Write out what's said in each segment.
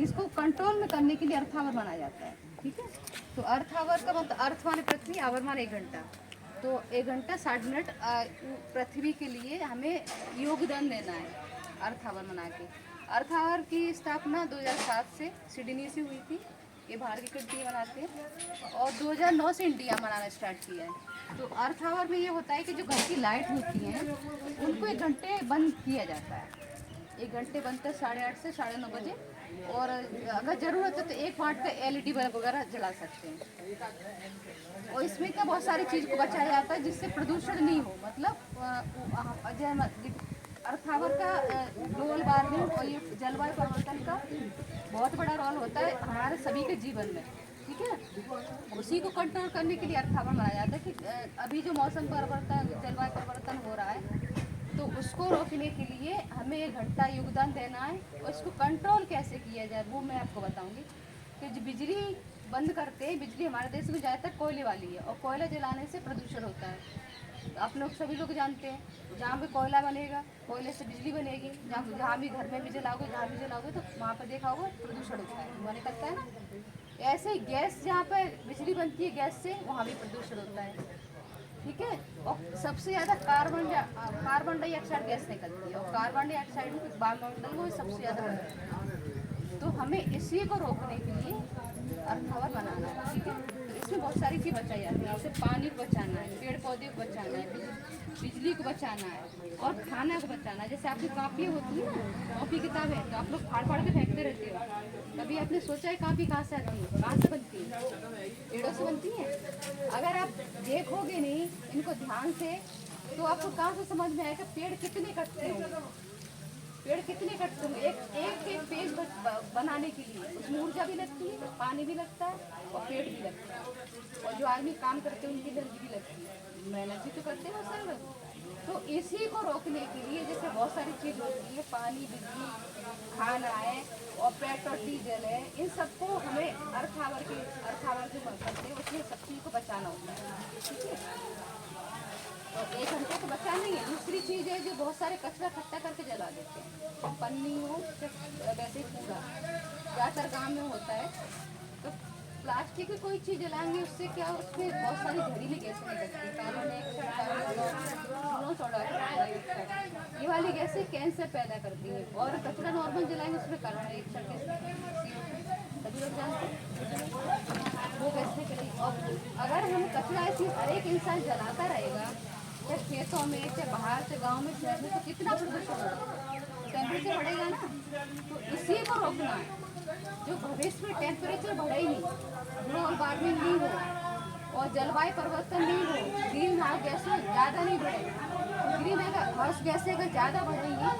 इसको कंट्रोल में करने के लिए अर्थ आवर बनाया जाता है। ठीक है, तो अर्थ आवर का मतलब अर्थ माने पृथ्वी, आवर माने 1 घंटा, तो 1 घंटा 60 मिनट पृथ्वी के लिए हमें योगदान देना है अर्थ आवर बना के। अर्थ आवर की स्थापना 2007 से सिडनी से हुई थी, ये बाहर की कंट्री बनाते हैं, और 2009 से इंडिया मनाना स्टार्ट किया है। तो अर्थ आवर में ये होता है कि जो घर की लाइट होती हैं उनको 1 घंटे बंद किया जाता है, 1 घंटे बनते हैं 8:30 से 9:30 बजे, और अगर ज़रूरत है तो 1 वाट का LED बल्ब वगैरह जला सकते हैं। और इसमें क्या बहुत सारी चीज़ को बचाया जाता है जिससे प्रदूषण नहीं हो, मतलब अर्थ आवर का ग्लोबल वार्मिंग और ये जलवायु परिवर्तन का बहुत बड़ा रोल होता है हमारे सभी के जीवन में। ठीक है, उसी को कंट्रोल करने के लिए अर्थ आवर बनाया जाता है कि अभी जो मौसम परिवर्तन, जलवायु परिवर्तन हो रहा है, तो उसको रोकने के लिए हमें 1 घंटा योगदान देना है। और इसको कंट्रोल कैसे किया जाए वो मैं आपको बताऊंगी। कि जो बिजली बंद करते हैं, बिजली हमारे देश में ज़्यादातर कोयले वाली है, और कोयला जलाने से प्रदूषण होता है। आप लोग सभी लोग जानते हैं, जहाँ पे कोयला बनेगा कोयले से बिजली बनेगी, जहाँ भी घर में भी जलाओगे, जहाँ भी जलाओगे, तो वहाँ पर देखा होगा प्रदूषण होता है, धुआं निकलता है ना। ऐसे ही गैस जहाँ पर बिजली बनती है गैस से, वहाँ भी प्रदूषण होता है। ठीक है, और सबसे ज़्यादा कार्बन डाइऑक्साइड गैस निकलती है, और कार्बन डाइऑक्साइड वायुमंडल में सबसे ज़्यादा बनती है। तो हमें इसी को रोकने के लिए अर्थ आवर बनाना है। ठीक है, तो इसमें बहुत सारी चीज़ बचाई जाती है, जैसे पानी को बचाना है, पेड़ पौधे को बचाना है, बिजली को बचाना है, और खाना को बचाना है। जैसे आपकी कापी होती है ना, कॉपी किताब है, तो आप लोग फाड़ फाड़ के फेंकते रहते हो। कभी आपने सोचा है कापी कहाँ से आती है, कहाँ से बनती है? पेड़ों से बनती है। अगर आप देखोगे नहीं इनको ध्यान से, तो आपको कहाँ से समझ में आएगा पेड़ कितने कटते होंगे, पेड़ कितने कटते होंगे। एक पेड़ बनाने के लिए उसमें ऊर्जा भी लगती है, पानी भी लगता है, और पेड़ भी लगता है, और जो आदमी काम करते हैं उनकी एनर्जी भी लगती है, मेहनत भी तो करते हैं सारे लोग। तो इसी को रोकने के लिए जैसे बहुत सारी चीज़ होती है, पानी, बिजली, खाना है, और पेट्रोल डीजल है, इन सबको हमें अर्थ आवर के जो करते हैं उसमें सब चीज़ को बचाना होता है। ठीक है, तो 1 घंटे को बचाना ही है। दूसरी चीज़ है जो बहुत सारे कचरा इकट्ठा करके जला देते हैं, पन्नी हो वैसे ही कूड़ा ज़्यादातर गाँव में होता है। तो प्लास्टिक की कोई चीज़ जलाएंगे उससे क्या, उसमें बहुत सारी जहरीली गैसें निकलती है, कार्बन डाइऑक्साइड, ये वाली गैसें कैंसर पैदा करती है। और कचरा नॉर्मल जलाएंगे उसमें कार्बन डाइऑक्साइड सभी लोग जानते हैं वो गैस निकलेगी। और अगर हम कचरा ऐसी हर एक इंसान जलाता रहेगा, चाहे खेतों में, चाहे बाहर, चाहे गाँव में, शहर में, तो कितना प्रदूषण होगा, टेम्परेचर बढ़ेगा ना। तो इसी को रोकना है, जो भविष्य में टेम्परेचर बढ़े ही नहीं, ग्लोबल वार्मिंग नहीं हो, और जलवायु परिवर्तन नहीं हो, ग्रीन हाउस गैसें ज़्यादा नहीं बढ़ेगी। ग्रीन हाउस गैसें अगर ज़्यादा बढ़ेंगी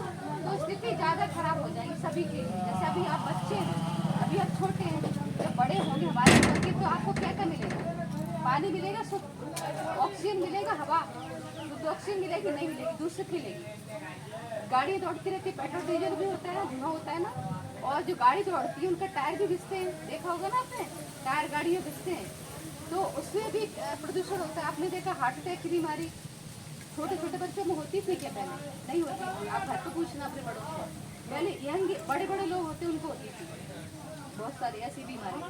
तो स्थिति ज़्यादा खराब हो जाएगी सभी के लिए। जैसे अभी आप बच्चे हैं, अभी आप छोटे हैं, जब बड़े होंगे हमारे बच्चे, तो आपको क्या क्या मिलेगा? पानी मिलेगा, शुद्ध ऑक्सीजन मिलेगा, हवा शुद्ध ऑक्सीजन मिलेगी, नहीं मिलेगी, दूषित मिलेगी। गाड़ी दौड़ती रहती है, पेट्रोल डीजल भी होता है, धुआं होता है ना। और जो गाड़ी दौड़ती है उनका टायर भी घिसते हैं, देखा होगा ना आपने, टायर गाड़ियों घिसते हैं, तो उसमें भी प्रदूषण होता है। आपने देखा हार्ट अटैक की बीमारी छोटे छोटे बच्चों में होती थी क्या? पहले नहीं होती थी, आप घर पर पूछना अपने बड़ों को। पहले यंग बड़े बड़े लोग होते उनको होती थी बहुत सारी ऐसी बीमारी।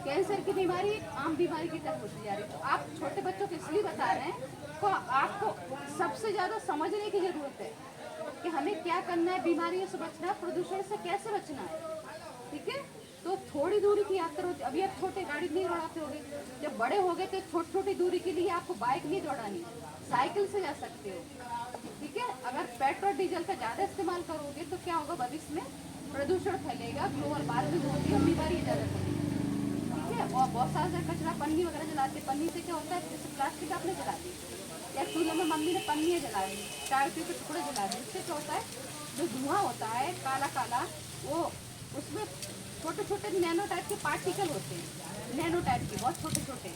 कैंसर की बीमारी आम बीमारी की तरफ होती जा रही है। तो आप छोटे बच्चों को इसलिए बता रहे हैं, तो आपको सबसे ज़्यादा समझने की ज़रूरत है कि हमें क्या करना है, बीमारियों से बचना है, प्रदूषण से कैसे बचना है। ठीक है, तो थोड़ी दूरी की यात्रा होती है। अभी आप छोटे गाड़ी नहीं दौड़ाते होगे, जब बड़े हो गए तो छोटी छोटी दूरी के लिए आपको बाइक नहीं दौड़ानी, साइकिल से जा सकते हो। ठीक है, अगर पेट्रोल डीजल का ज़्यादा इस्तेमाल करोगे तो क्या होगा, भविष्य में प्रदूषण फैलेगा, ग्लोबल वार्मिंग होगी और बीमारी ज़्यादा फैलेगी। ठीक है, और बहुत सारा कचरा पन्नी वगैरह जलाते, पन्नी से क्या होता है, जैसे प्लास्टिक आपने जला दी, या चूल्हे में मम्मी ने पन्नी जला दी, चाय के टुकड़े जला दिए, इससे क्या होता है, जो धुआं होता है काला काला, वो उसमें छोटे छोटे नैनो टाइप के पार्टिकल होते हैं, नैनो टाइप के बहुत छोटे छोटे,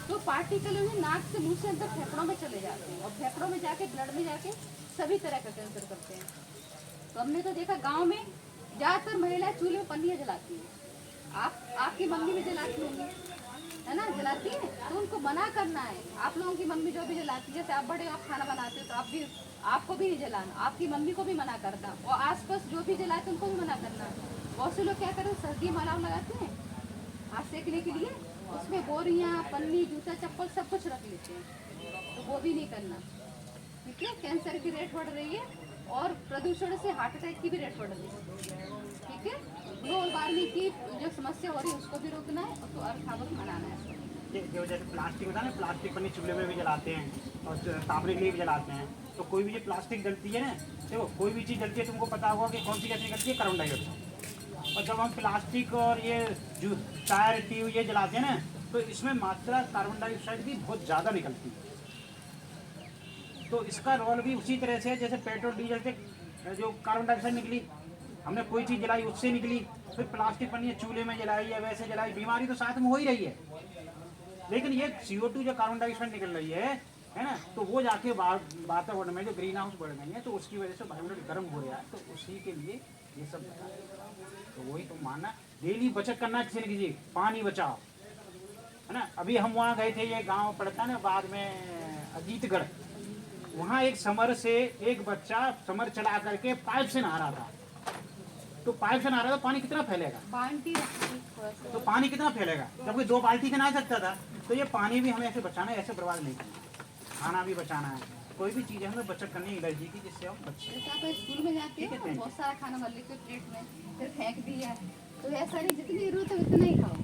तो पार्टिकल में नाक से मुंह से अंदर फेफड़ों में चले जाते हैं, और फेफड़ों में जाके ब्लड में जाके सभी तरह का कैंसर करते हैं। तो हमने तो देखा गांव में ज़्यादातर महिलाएं चूल्हे में पन्नियाँ जलाती हैं। आपकी मम्मी भी जलाती होंगी, है ना, जलाती है, तो उनको मना करना है। आप लोगों की मम्मी जो भी जलाती है, जैसे आप बड़े आप खाना बनाते हो तो आपको भी नहीं जलाना, आपकी मम्मी को भी मना करना, और आसपास जो भी जलाते उनको भी मना करना बहुत से लोग क्या करते हैं, सर्दी में अलाव लगाते हैं हाथ सेकने के लिए, उसमें बोरियां, पन्नी, जूता, चप्पल सब कुछ रख लेते हैं, तो वो भी नहीं करना। ठीक है, कैंसर की रेट बढ़ रही है और प्रदूषण से हार्ट अटैक की भी रेट बढ़ रही है। ठीक है, ग्लोबल वार्मिंग की जो समस्या हो रही है उसको भी रोकना है, और तो अर्थ आवर मनाना है। जो जैसे प्लास्टिक होता है ना, प्लास्टिक पन्नी चूल्हे में भी जलाते हैं और तापने के लिए भी जलाते हैं। तो कोई भी जो प्लास्टिक जलती है ना, देखो कोई भी चीज़ जलती है तुमको पता होगा कि कौन सी गैस निकलती है, कार्बन डाइऑक्साइड। और जब हम प्लास्टिक और ये जो टायर ट्यूब ये जलाते हैं ना, तो इसमें मात्रा कार्बन डाइऑक्साइड की बहुत ज़्यादा निकलती है। तो इसका रोल भी उसी तरह से है जैसे पेट्रोल डीजल से जो कार्बन डाइऑक्साइड निकली, हमने कोई चीज़ जलाई उससे निकली, फिर प्लास्टिक पन्नी चूल्हे में जलाई या वैसे जलाई, बीमारी तो साथ में हो ही रही है। लेकिन ये CO2 जो कार्बन डाइऑक्साइड निकल रही है ना, तो वो जाके वातावरण में जो ग्रीन हाउस बढ़ गई है, तो उसकी वजह से वायुमंडल गर्म हो रहा है। तो उसी के लिए ये सब बता रहे हैं। तो वही तुम मानना, डेली बचत करना, किसी न किसी पानी बचाओ, है ना। अभी हम वहाँ गए थे, ये गांव पड़ता है ना बाद में अजीतगढ़, वहाँ एक समर से एक बच्चा समर चला करके पाइप से नहा रहा था। तो पाइप से नहा रहा था, पानी कितना फैलेगा, बाल्टी रखी तो पानी कितना फैलेगा, जब कोई 2 बाल्टी से नहा सकता था। तो ये पानी भी हमें ऐसे बचाना है, ऐसे बर्बाद नहीं करना, खाना भी बचाना है, कोई भी चीज़ है हमें बचत करनी है एनर्जी की, जिससे हम बच जैसे आप स्कूल में जाते हो बहुत सारा खाना मल्ली के प्लेट में फिर फेंक दिया, तो ऐसा नहीं, जितनी जरूरत है उतना ही खाओ।